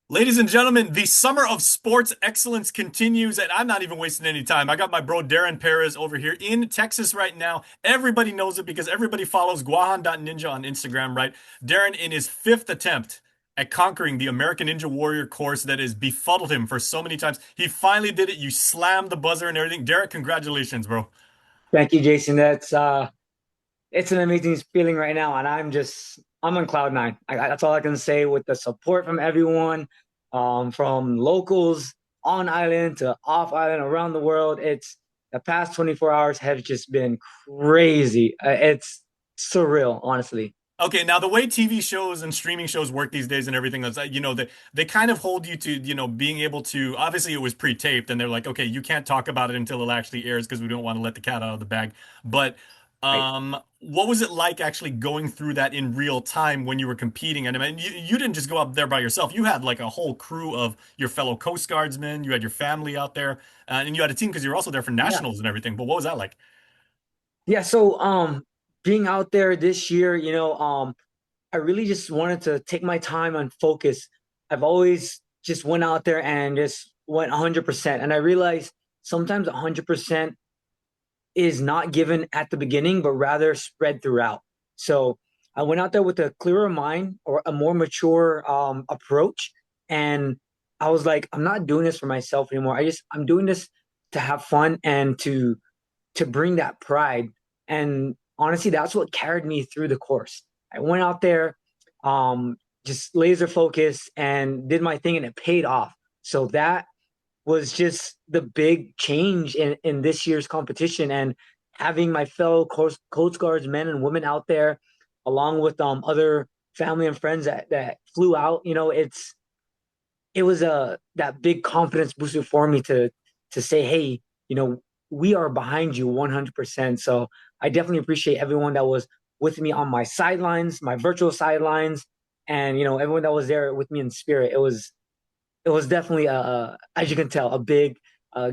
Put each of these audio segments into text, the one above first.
Ladies and gentlemen, the summer of sports excellence continues, and I'm not even wasting any time. I got my bro Deren Perez over here in Texas right now. Everybody knows it because everybody follows Guahan.ninja on Instagram, right? Deren, in his fifth attempt at conquering the American Ninja Warrior course that has befuddled him for so many times, he finally did it. You slammed the buzzer and everything. Derek, congratulations, bro. Thank you, Jason. That's it's an amazing feeling right now, and I'm on cloud nine. That's all I can say with the support from everyone, from locals on island to off island around the world. It's the past 24 hours have just been crazy. It's surreal, honestly. Okay, now the way TV shows and streaming shows work these days and everything is, they kind of hold you to, being able to, obviously it was pre-taped and they're like, okay, you can't talk about it until it actually airs because we don't want to let the cat out of the bag. But Right. what was it like actually going through that in real time when you were competing? And I mean, you didn't just go up there by yourself. You had like a whole crew of your fellow Coastguardsmen. You had your family out there, and you had a team because you were also there for Yeah. nationals and everything. But what was that like? Yeah. So, being out there this year, I really just wanted to take my time and focus. I've always just went out there and just went 100%. And I realized sometimes 100% is not given at the beginning, but rather spread throughout. So I went out there with a clearer mind or a more mature approach. And I was like, I'm not doing this for myself anymore. I'm doing this to have fun and to bring that pride. And honestly, that's what carried me through the course. I went out there, just laser focused and did my thing, and it paid off. So that was just the big change in this year's competition. And having my fellow Coast Guards men and women out there, along with other family and friends that flew out, it was a that big confidence booster for me to say, hey, we are behind you 100%. So I definitely appreciate everyone that was with me on my sidelines, my virtual sidelines, and everyone that was there with me in spirit. It was definitely as you can tell, a big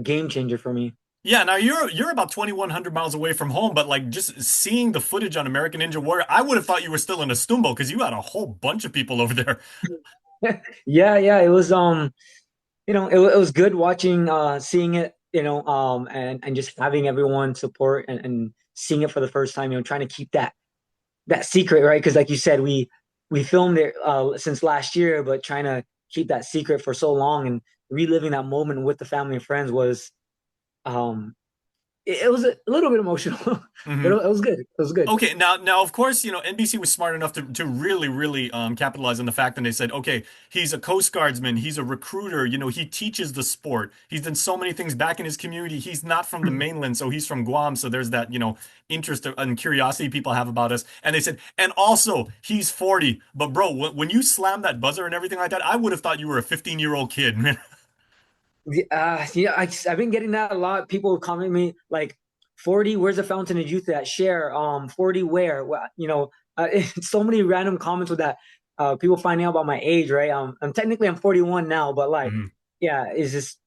game changer for me. Yeah, now you're about 2,100 miles away from home, but like just seeing the footage on American Ninja Warrior, I would have thought you were still in Astumbo because you had a whole bunch of people over there. Yeah, yeah, it was it was good watching seeing it, and just having everyone support and seeing it for the first time, trying to keep that secret, right? Because like you said, we filmed it since last year, but trying to keep that secret for so long and reliving that moment with the family and friends was um it was a little bit emotional, but it was good. It was good. Okay, now of course, NBC was smart enough to really capitalize on the fact that they said, okay, he's a Coast Guardsman, he's a recruiter, he teaches the sport. He's done so many things back in his community. He's not from the mainland, so he's from Guam, so there's that, interest and curiosity people have about us. And they said, and also, he's 40. But bro, when you slam that buzzer and everything like that, I would have thought you were a 15-year-old kid, man. Yeah, I've been getting that a lot. People comment me like, 40, where's the fountain of youth that share? 40 where? Well, it's so many random comments with that. People finding out about my age, right? I'm 41 now, but like, yeah, it's just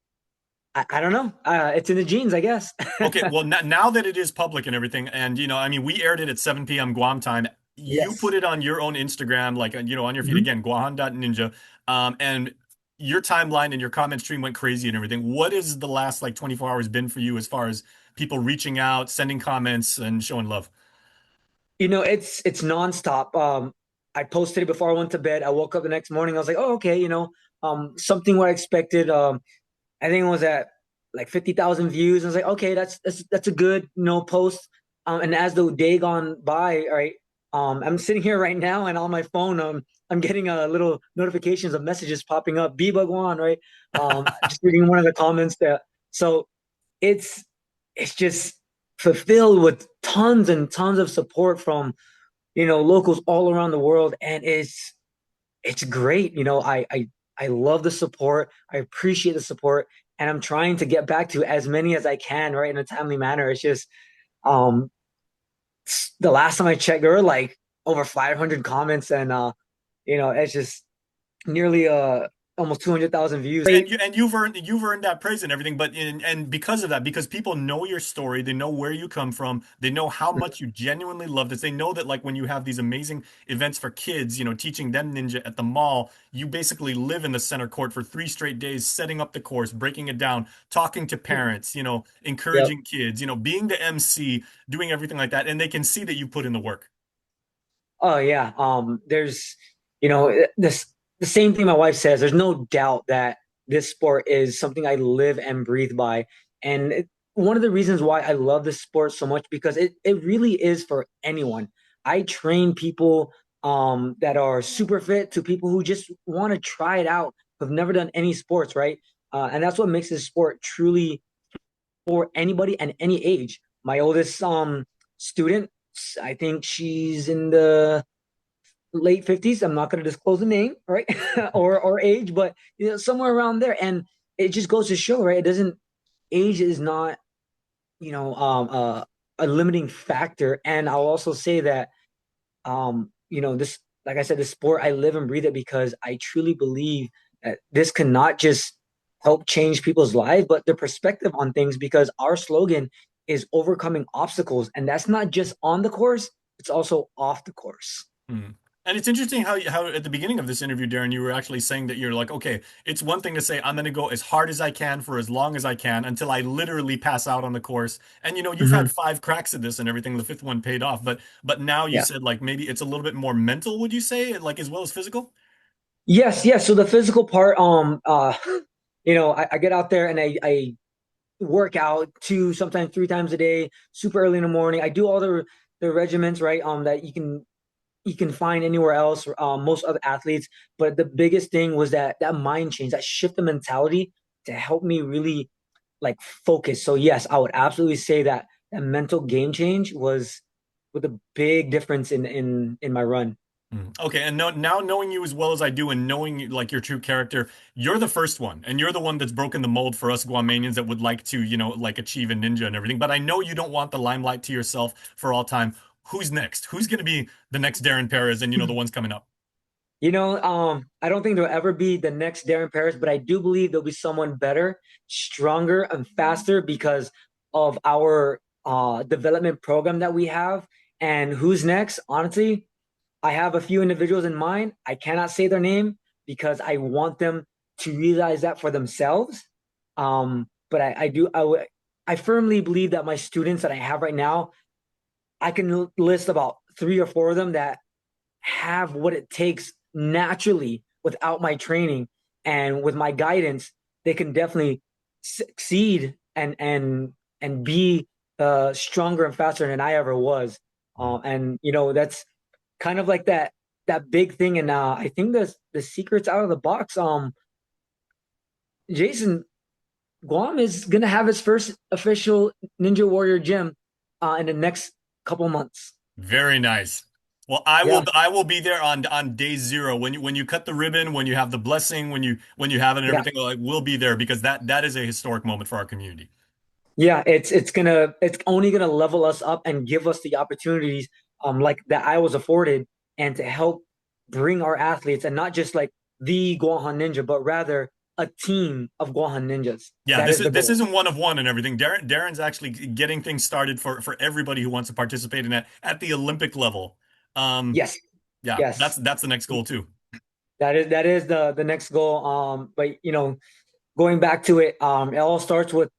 I don't know. It's in the genes, I guess. Okay, well, now that it is public and everything, and I mean, we aired it at 7 p.m. Guam time. You put Yes. it on your own Instagram, like, on your feed Mhm. again, guahan.ninja. And your timeline and your comment stream went crazy and everything. What has the last like 24 hours been for you as far as people reaching out, sending comments, and showing love? It's nonstop. I posted it before I went to bed. I woke up the next morning. I was like, oh, okay, something what I expected. I think it was at like 50,000 views. I was like, okay, that's a good post. And as the day gone by, right, I'm sitting here right now, and on my phone, I'm getting little notifications of messages popping up. Biba Guan, right? Just reading one of the comments there. So it's it's just fulfilled with tons and tons of support from locals all around the world, and it's great. I love the support. I appreciate the support, and I'm trying to get back to as many as I can, right, in a timely manner. It's just um the last time I checked, there were like over 500 comments, and it's just nearly almost 200,000 views. And you've earned that praise and everything, but and because of that, because people know your story, they know where you come from, they know how much you genuinely love this. They know that like when you have these amazing events for kids, teaching them ninja at the mall, you basically live in the center court for 3 straight days, setting up the course, breaking it down, talking to parents, Yep. encouraging kids, being the MC, doing everything like that, and they can see that you put in the work. Oh yeah. There's, this the same thing my wife says. There's no doubt that this sport is something I live and breathe by. And one of the reasons why I love this sport so much because it really is for anyone. I train people that are super fit to people who just want to try it out, who've never done any sports, right? And that's what makes this sport truly for anybody and any age. My oldest student, I think she's in the late 50s. I'm not going to disclose the name, right? or age, but somewhere around there. And it just goes to show, right? It doesn't age is not, you know, a limiting factor. And I'll also say that this, like I said, the sport, I live and breathe it because I truly believe that this cannot just help change people's lives, but their perspective on things because our slogan is overcoming obstacles. And that's not just on the course, it's also off the course. Hmm. And it's interesting how at the beginning of this interview, Darren, you were actually saying that you're like, okay, it's one thing to say I'm going to go as hard as I can for as long as I can until I literally pass out on the course. And you've Mhm. had 5 cracks at this and everything. The fifth one paid off, but now you Yeah. said like maybe it's a little bit more mental, would you say, like as well as physical? Yes, yes. So the physical part, I get out there and I work out 2, sometimes 3 times a day, super early in the morning. I do all the regiments, right? That you can find anywhere else, most other athletes. But the biggest thing was that mind change, that shift in mentality to help me really like focus. So yes, I would absolutely say that that mental game change was with a big difference in my run. Okay, and now knowing you as well as I do and knowing like your true character, you're the first one, and you're the one that's broken the mold for us Guamanians that would like to, like achieve a ninja and everything. But I know you don't want the limelight to yourself for all time. Who's next? Who's going to be the next Deren Perez and the ones coming up? I don't think there'll ever be the next Deren Perez, but I do believe there'll be someone better, stronger, and faster because of our development program that we have. And who's next? Honestly, I have a few individuals in mind. I cannot say their name because I want them to realize that for themselves. But I firmly believe that my students that I have right now, I can list about 3 or 4 of them that have what it takes naturally without my training and with my guidance. They can definitely succeed and be stronger and faster than I ever was. And that's kind of like that big thing. And I think the secret's out of the box. Jason, Guam is gonna have its first official Ninja Warrior gym in the next couple months. Very nice. Well, I will Yeah, I will be there on day zero when you cut the ribbon, when you have the blessing, when you have it and yeah. everything. Like, we'll be there because that is a historic moment for our community. Yeah, it's only gonna level us up and give us the opportunities like that I was afforded and to help bring our athletes and not just like the Guahan Ninja, but rather a team of Guahan Ninjas. Yeah, That this is is the this goal. isn't one of one and everything. Darren's actually getting things started for everybody who wants to participate in it at the Olympic level. Um, Yes, yeah, that's yes. that's the next goal too. That is the next goal. But going back to it, it all starts with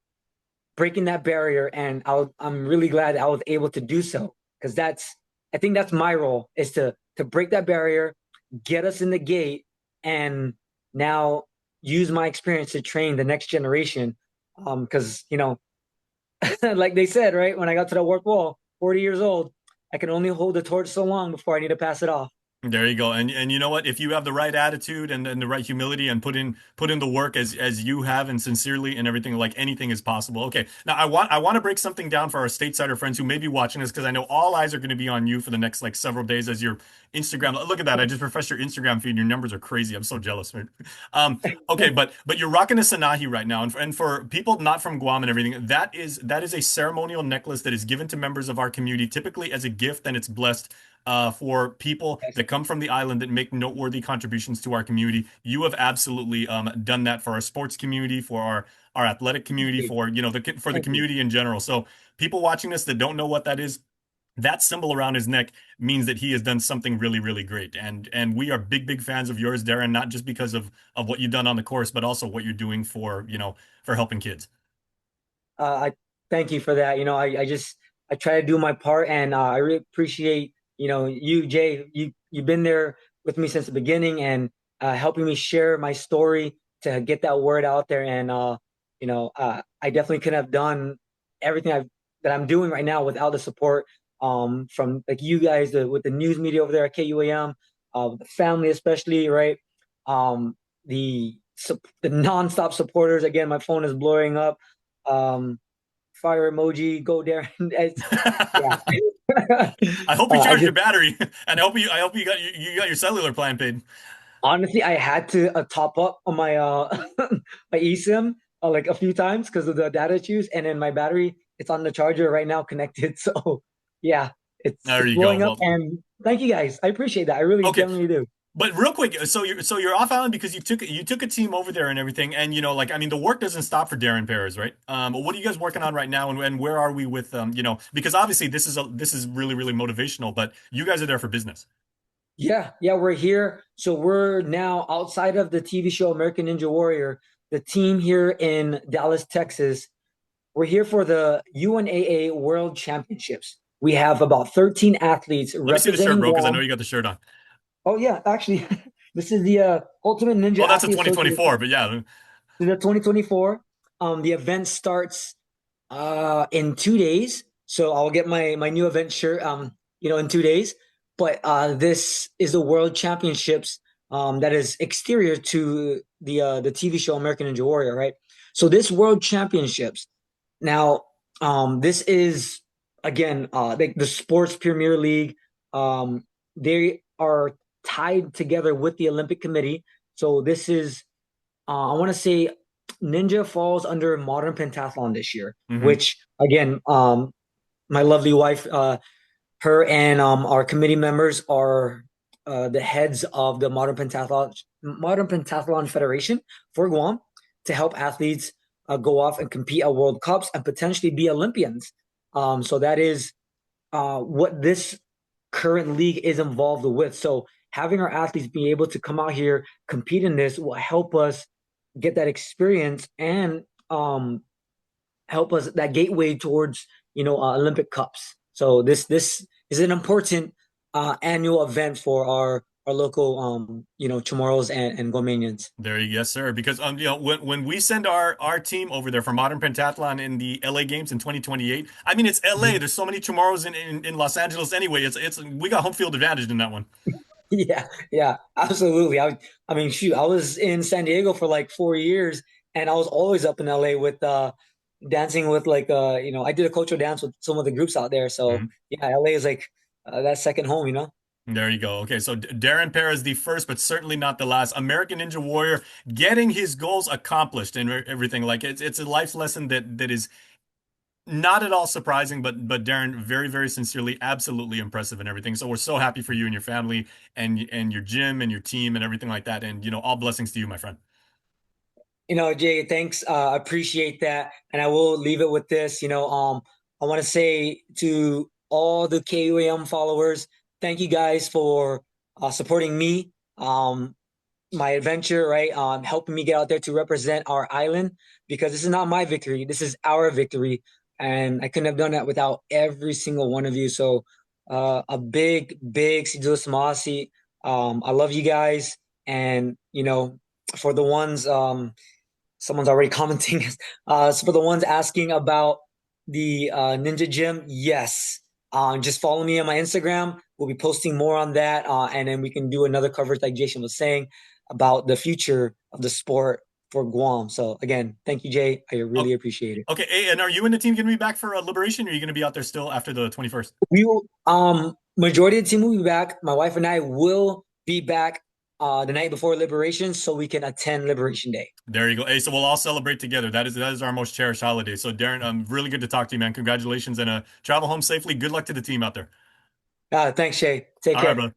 breaking that barrier, and I'm really glad I was able to do so because I think that's my role is to break that barrier, get us in the gate, and now use my experience to train the next generation. Because like they said, right when I got to the work wall, 40 years old, I can only hold the torch so long before I need to pass it off. There you go. And you know what? If you have the right attitude and the right humility and put in the work as you have and sincerely and everything, like anything is possible. Okay. Now I want to break something down for our statesider friends who may be watching this because I know all eyes are going to be on you for the next like several days as your Instagram. Look at that. I just refreshed your Instagram feed. Your numbers are crazy. I'm so jealous, right? Okay, but you're rocking a Sanahi right now, and for people not from Guam and everything, that is a ceremonial necklace that is given to members of our community, typically as a gift, and it's blessed. for people Yes. that come from the island that make noteworthy contributions to our community. You have absolutely done that for our sports community, for our athletic Thank community, you. for for the Thank you. community in general. So people watching this that don't know what that is, that symbol around his neck means that he has done something really, really great. And we are big fans of yours, Darren, not just because of what you've done on the course, but also what you're doing for, for helping kids. I thank you for that. I try to do my part, and I really appreciate you, Jay. You've been there with me since the beginning, and helping me share my story to get that word out there. And I definitely couldn't have done everything that I'm doing right now without the support from like you guys, with the news media over there at KUAM, with the family especially, right? The the nonstop supporters. Again, my phone is blowing up. Um, Fire emoji, go there. Yeah. I hope you I charged just your battery, and I hope you got your cellular plan paid. honestly, I had to top up on my my eSIM like a few times because of the data issues, and then my battery it's on the charger right now connected. So yeah, There it's you go. blowing up. Well, And thank you guys, I appreciate that. I really okay. genuinely do. But real quick, so you're off island because you took a team over there and everything, and like I mean the work doesn't stop for Deren Perez, right? What are you guys working on right now, and where are we with because obviously this is really really motivational, but you guys are there for business. Yeah, we're here. So we're now outside of the TV show American Ninja Warrior. The team here in Dallas, Texas. We're here for the UNAA World Championships. We have about 13 athletes Let me see the shirt, representing bro, because I know Guam. you got the shirt on. Oh yeah, actually, this is the Ultimate Ninja Oh, that's a Athlete 2024, Association. but yeah, This is the 2024. The event starts in 2 days. So I'll get my new event shirt in 2 days. But this is the World Championships that is exterior to the TV show American Ninja Warrior, right? So this World Championships now, this is again the Sports Premier League. They are tied together with the Olympic Committee. So this is, I want to say, Ninja falls under modern pentathlon this year, hmm which again, my lovely wife, her and our committee members are the heads of the Modern Pentathlon Federation for Guam to help athletes go off and compete at World Cups and potentially be Olympians. So that is what this current league is involved with. So having our athletes be able to come out here, compete in this will help us get that experience and help us that gateway towards Olympic Cups. So this is an important annual event for our local Chamorros and Guamanians. there you yes, sir. Because when we send our team over there for modern pentathlon in the LA Games in 2028, I mean it's LA. Mhm. There's so many tomorrows in Los Angeles anyway. It's we got home field advantage in that one. Yeah, absolutely. I mean, shoot, I was in San Diego for like 4 years, and I was always up in LA with dancing with like I did a cultural dance with some of the groups out there. So Mhm. yeah, LA is like that second home, you know. There you go. Okay, so Deren Perez, the first, but certainly not the last American Ninja Warrior, getting his goals accomplished and everything. Like it's a life lesson that is not at all surprising, but Darren, very sincerely, absolutely impressive and everything. So we're so happy for you and your family and your gym and your team and everything like that. And all blessings to you, my friend. Jay, thanks. Appreciate that. And I will leave it with this. I want to say to all the KUAM followers, thank you guys for supporting me, my adventure, right? Helping me get out there to represent our island because this is not my victory. This is our victory. And I couldn't have done that without every single one of you. So a big Sidus Masi. I love you guys. And, for the ones someone's already commenting. So for the ones asking about the Ninja Gym, yes. Just follow me on my Instagram. We'll be posting more on that, and then we can do another coverage, like Jason was saying, about the future of the sport for Guam. So again, thank you, Jay. I Okay, really appreciate it. okay. Hey, and are you and the team going to be back for Liberation, or are you going to be out there still after the 21st? We will, majority of the team will be back. My wife and I will be back the night before Liberation, so we can attend Liberation Day. There you go. Hey, so we'll all celebrate together. That is our most cherished holiday. So Darren, really good to talk to you, man. Congratulations and travel home safely. Good luck to the team out there. Thanks, Shay. Take All right, care. brother.